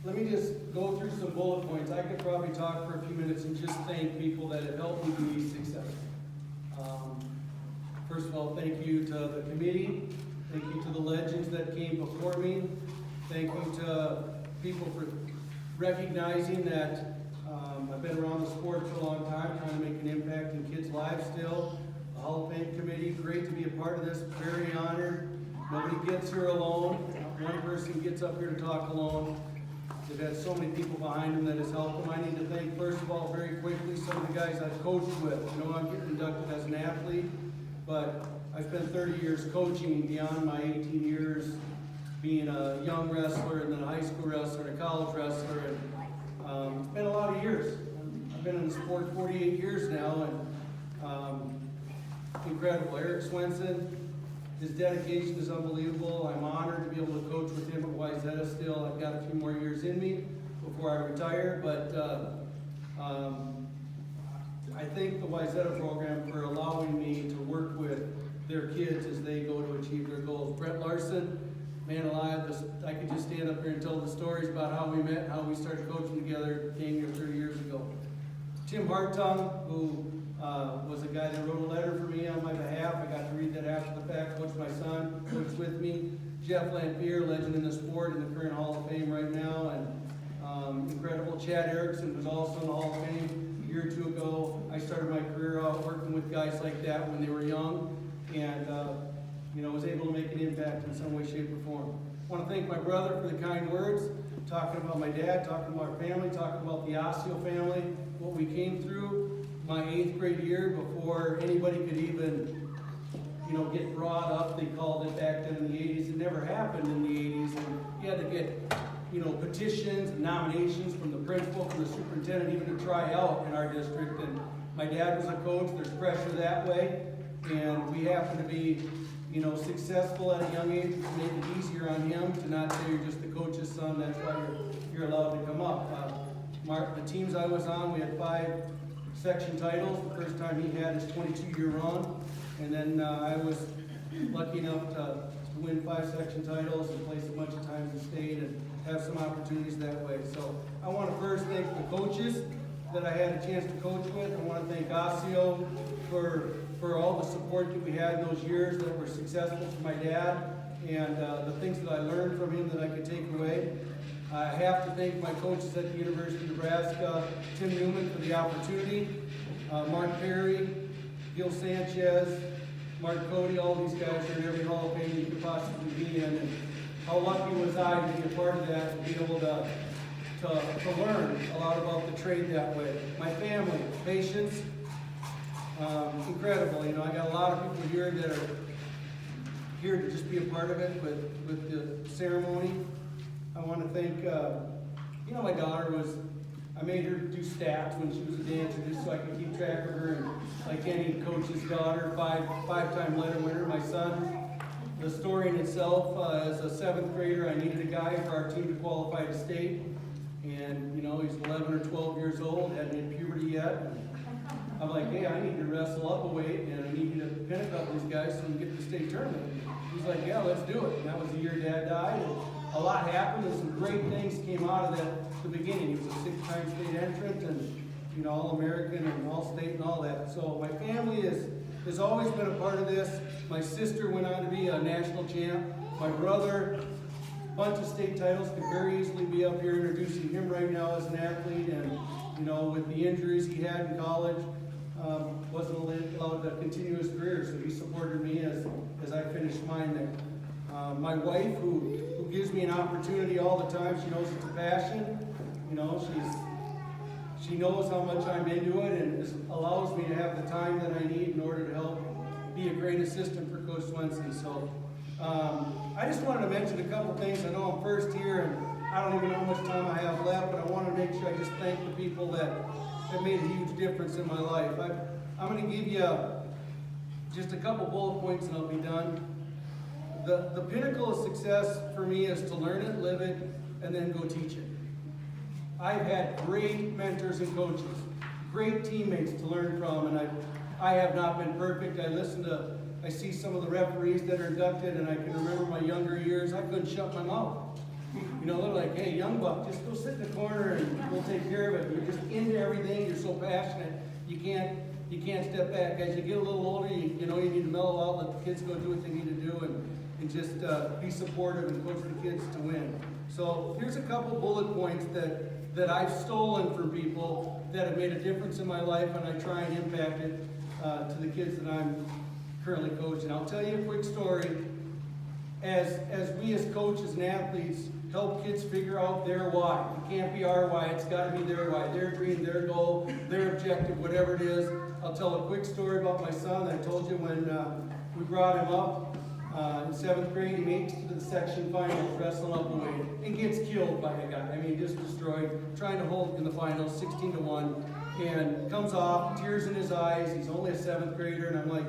let me just go through some bullet points. I could probably talk for a few minutes and just thank people that have helped me be successful. First of all, thank you to the committee. Thank you to the legends that came before me. Thank you to people for recognizing that I've been around the sport for a long time, trying to make an impact in kids' lives still. The Hall of Fame committee, great to be a part of this, very honored. Nobody gets here alone. One person gets up here to talk alone. They've had so many people behind them that has helped them. I need to thank, first of all, very quickly, some of the guys I've coached with. I know I'm getting inducted as an athlete, but I spent 30 years coaching beyond my 18 years being a young wrestler and then a high school wrestler and a college wrestler. And it's been a lot of years. I've been in the sport 48 years now, and incredible. Eric Swenson, his dedication is unbelievable. I'm honored to be able to coach with him at Wayzata still. I've got a few more years in me before I retire, but I thank the Wayzata program for allowing me to work with their kids as they go to achieve their goals. Brett Larson, man alive, I could just stand up here and tell the stories about how we met, how we started coaching together, came here 30 years ago. Tim Hartung, who was a guy that wrote a letter for me on my behalf. I got to read that after the fact, coach my son, coach with me. Jeff Lampier, legend in the sport, in the current Hall of Fame right now, and incredible. Chad Erickson was also in the Hall of Fame a year or two ago. I started my career out working with guys like that when they were young, and was able to make an impact in some way, shape, or form. I want to thank my brother for the kind words, talking about my dad, talking about our family, talking about the Osseo family, what we came through. My 8th grade year, before anybody could even, get brought up, they called it back then in the 80s. It never happened in the 80s, and you had to get, petitions and nominations from the principal, from the superintendent, even to try out in our district. And my dad was a coach. There's pressure that way, and we happen to be, successful at a young age, which made it easier on him to not say you're just the coach's son. That's why you're allowed to come up. The teams I was on, we had 5 section titles. The first time he had his 22-year run, and then I was lucky enough to win 5 section titles and place a bunch of times in state and have some opportunities that way. So I want to first thank the coaches that I had a chance to coach with. I want to thank Osseo for all the support that we had in those years that were successful for my dad, and the things that I learned from him that I could take away. I have to thank my coaches at the University of Nebraska, Tim Newman for the opportunity, Mark Perry, Gil Sanchez, Mark Cody, all these guys are in every Hall of Fame you could possibly be in. And how lucky was I to be a part of that and be able to learn a lot about the trade that way. My family, patience, incredible. I got a lot of people here that are here to just be a part of it with the ceremony. I want to thank, my daughter I made her do stats when she was a dancer just so I could keep track of her. And like any coach's daughter, five-time letter winner. My son, the story in itself, as a 7th grader, I needed a guy for our team to qualify to state. And, he's 11 or 12 years old, hadn't hit puberty yet. And I'm like, hey, I need to wrestle up a weight, and I need you to pin a couple of these guys so we can get to the state tournament. He's like, yeah, let's do it. And that was the year Dad died. And a lot happened, and some great things came out of that at the beginning. He was a 6-time state entrant, and All-American and All-State and all that. So my family has always been a part of this. My sister went on to be a national champ. My brother, a bunch of state titles, could very easily be up here introducing him right now as an athlete. And with the injuries he had in college, wasn't allowed to continue his career, so he supported me as I finished mine there. My wife, who gives me an opportunity all the time, she knows it's a passion. She knows how much I'm into it, and allows me to have the time that I need in order to help be a great assistant for Coach Swenson. So I just wanted to mention a couple things. I know I'm first here, and I don't even know how much time I have left, but I want to make sure I just thank the people that have made a huge difference in my life. I'm going to give you just a couple bullet points and I'll be done. The pinnacle of success for me is to learn it, live it, and then go teach it. I've had great mentors and coaches, great teammates to learn from, and I have not been perfect. I see some of the referees that are inducted, and I can remember my younger years, I couldn't shut my mouth. You know, they're like, hey, young buck, just go sit in the corner and we'll take care of it. You're just into everything. You're so passionate. You can't step back. As you get a little older, you know, you need to mellow out, let the kids go do what they need to do, and just be supportive and coach the kids to win. So here's a couple bullet points that I've stolen from people that have made a difference in my life, and I try and impact it to the kids that I'm currently coaching. I'll tell you a quick story. As we as coaches and athletes help kids figure out their why. It can't be our why, it's got to be their why, their dream, their goal, their objective, whatever it is. I'll tell a quick story about my son. I told you when we brought him up in 7th grade, he makes it to the section finals, wrestling up a weight, and gets killed by a guy. I mean, just destroyed, trying to hold in the finals, 16-1, and comes off, tears in his eyes. He's only a 7th grader, and I'm like,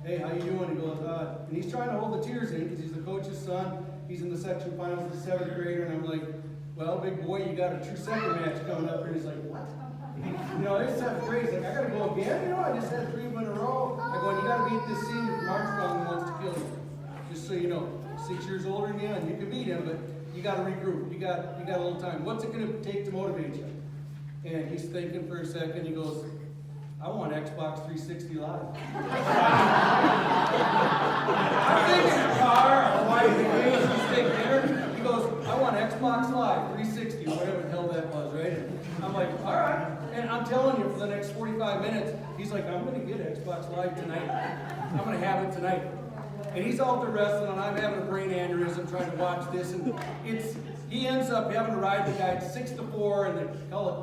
hey, how you doing? He goes, and he's trying to hold the tears in because he's the coach's son. He's in the section finals as a 7th grader, and I'm like, well, big boy, you got a true second match coming up. And he's like, what? You know, it's 7th grade. He's like, I got to go again? You know, I just had 3 of them in a row. I go, and you got to beat this senior from Armstrong who wants to kill you. Just so you know, 6 years older than you, and you can beat him, but you got to regroup. You got a little time. What's it going to take to motivate you? And he's thinking for a second. He goes, I want Xbox 360 Live. I'm thinking a car, a wife, a steak dinner. He goes, I want Xbox Live 360, whatever the hell that was, right? And I'm like, all right. And I'm telling you, for the next 45 minutes, he's like, I'm going to get Xbox Live tonight. I'm going to have it tonight. And he's out there wrestling, and I'm having a brain aneurysm trying to watch this. And he ends up having to ride the guy 6-4, and they call it.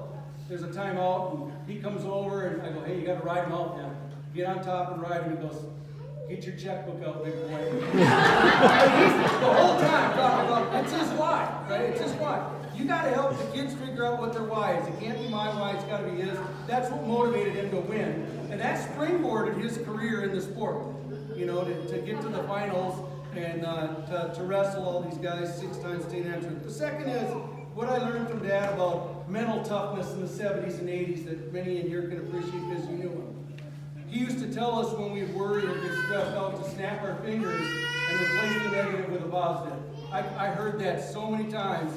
There's a timeout, and he comes over, and I go, hey, you got to ride him out now. Get on top and ride him. He goes, get your checkbook out, big boy. He's the whole time talking about, it's his why, right? It's his why. You got to help the kids figure out what their why is. It can't be my why, it's got to be his. That's what motivated him to win. And that springboarded his career in the sport, you know, to get to the finals and to wrestle all these guys, 6-time state entrant. The second is what I learned from Dad about mental toughness in the 70s and 80s that many in here can appreciate because you knew him. He used to tell us when we worried or get stressed out to snap our fingers and replace the negative with a positive. I heard that so many times.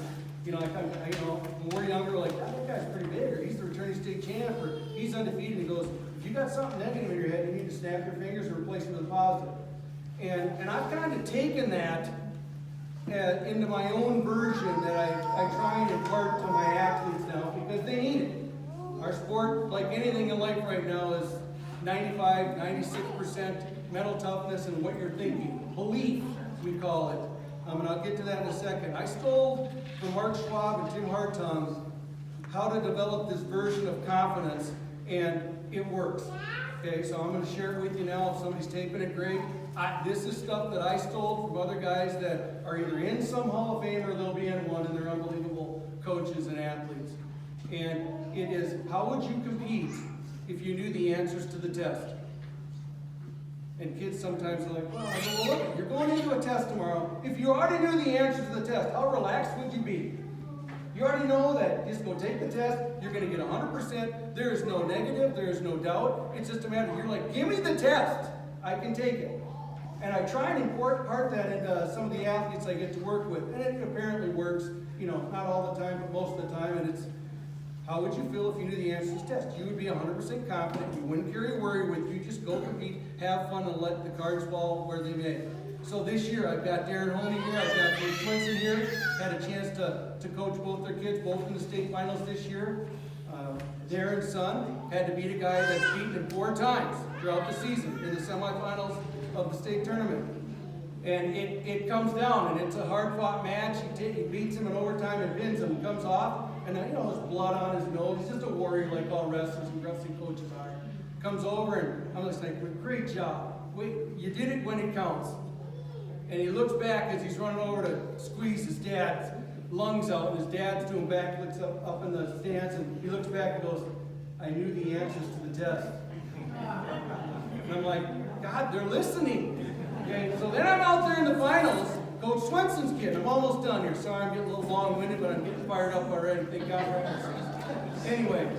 You know, when we're younger, we're like, that guy's pretty big, or he's the returning state champ, or he's undefeated. He goes, if you got something negative in your head, you need to snap your fingers and replace it with a positive. And I've kind of taken that into my own version that I try and impart to my athletes now because they need it. Our sport, like anything in life right now, is 95, 96% mental toughness and what you're thinking. Belief, we call it. And I'll get to that in a second. I stole from Mark Schwab and Tim Hartung how to develop this version of confidence, and it works. Okay, so I'm going to share it with you now. If somebody's taping it, great. This is stuff that I stole from other guys that are either in some Hall of Fame or they'll be in one, and they're unbelievable coaches and athletes. And it is, how would you compete if you knew the answers to the test? And kids sometimes are like, well, I go, well, look, you're going into a test tomorrow. If you already knew the answers to the test, how relaxed would you be? You already know that just go take the test, you're going to get 100%. There is no negative, there is no doubt. It's just a matter of, you're like, give me the test. I can take it. And I try and impart that into some of the athletes I get to work with. And it apparently works, you know, not all the time, but most of the time. And it's, how would you feel if you knew the answer to this test? You would be 100% confident. You wouldn't carry worry with you. Just go compete, have fun, and let the cards fall where they may. So this year, I've got Darren Honey here. I've got Dave Swinson here. Had a chance to coach both their kids, both in the state finals this year. Darren's son had to beat a guy that's beaten him 4 times throughout the season in the semifinals of the state tournament. And it comes down, and it's a hard-fought match. He beats him in overtime and pins him. He comes off, and you know, there's blood on his nose. He's just a warrior like all wrestlers and wrestling coaches are. Comes over, and I'm just like, great job. Wait, you did it when it counts. And he looks back as he's running over to squeeze his dad's lungs out, and his dad's doing backflips up in the stands, and he looks back and goes, I knew the answers to the test. And I'm like, God, they're listening. Okay, so then I'm out there in the finals, Coach Swenson's kid. I'm almost done here. Sorry, I'm getting a little long-winded, but I'm getting fired up already. Thank God for that. Anyway,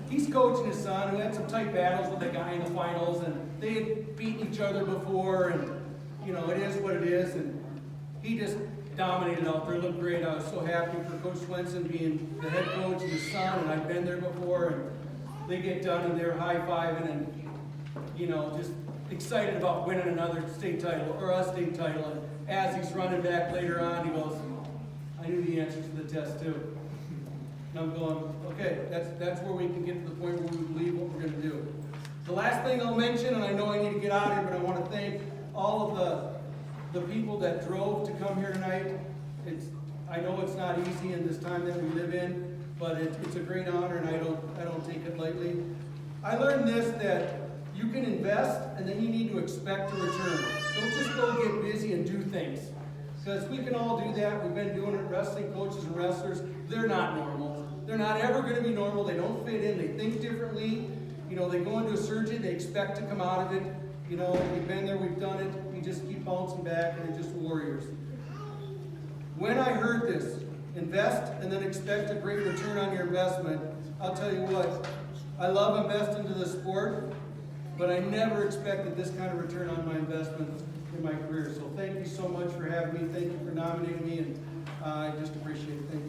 he's coaching his son, who had some tight battles with a guy in the finals, and they had beaten each other before, and you know, it is what it is. And he just dominated out there, looked great. I was so happy for Coach Swenson being the head coach and his son, and I've been there before, and they get done and they're high-fiving and, you know, just excited about winning another state title, or a state title. And as he's running back later on, he goes, I knew the answer to the test too. And I'm going, okay, that's where we can get to the point where we believe what we're going to do. The last thing I'll mention, and I know I need to get out of here, but I want to thank all of the people that drove to come here tonight. I know it's not easy in this time that we live in, but it's a great honor, and I don't take it lightly. I learned this, that you can invest, and then you need to expect a return. Don't just go get busy and do things. Because we can all do that. We've been doing it. Wrestling coaches and wrestlers, they're not normal. They're not ever going to be normal. They don't fit in. They think differently. You know, they go into a surgery, they expect to come out of it. You know, we've been there, we've done it. We just keep bouncing back, and it's just warriors. When I heard this, invest and then expect a great return on your investment, I'll tell you what, I love investing into the sport, but I never expected this kind of return on my investment in my career. So thank you so much for having me. Thank you for nominating me, and I just appreciate it. Thank you.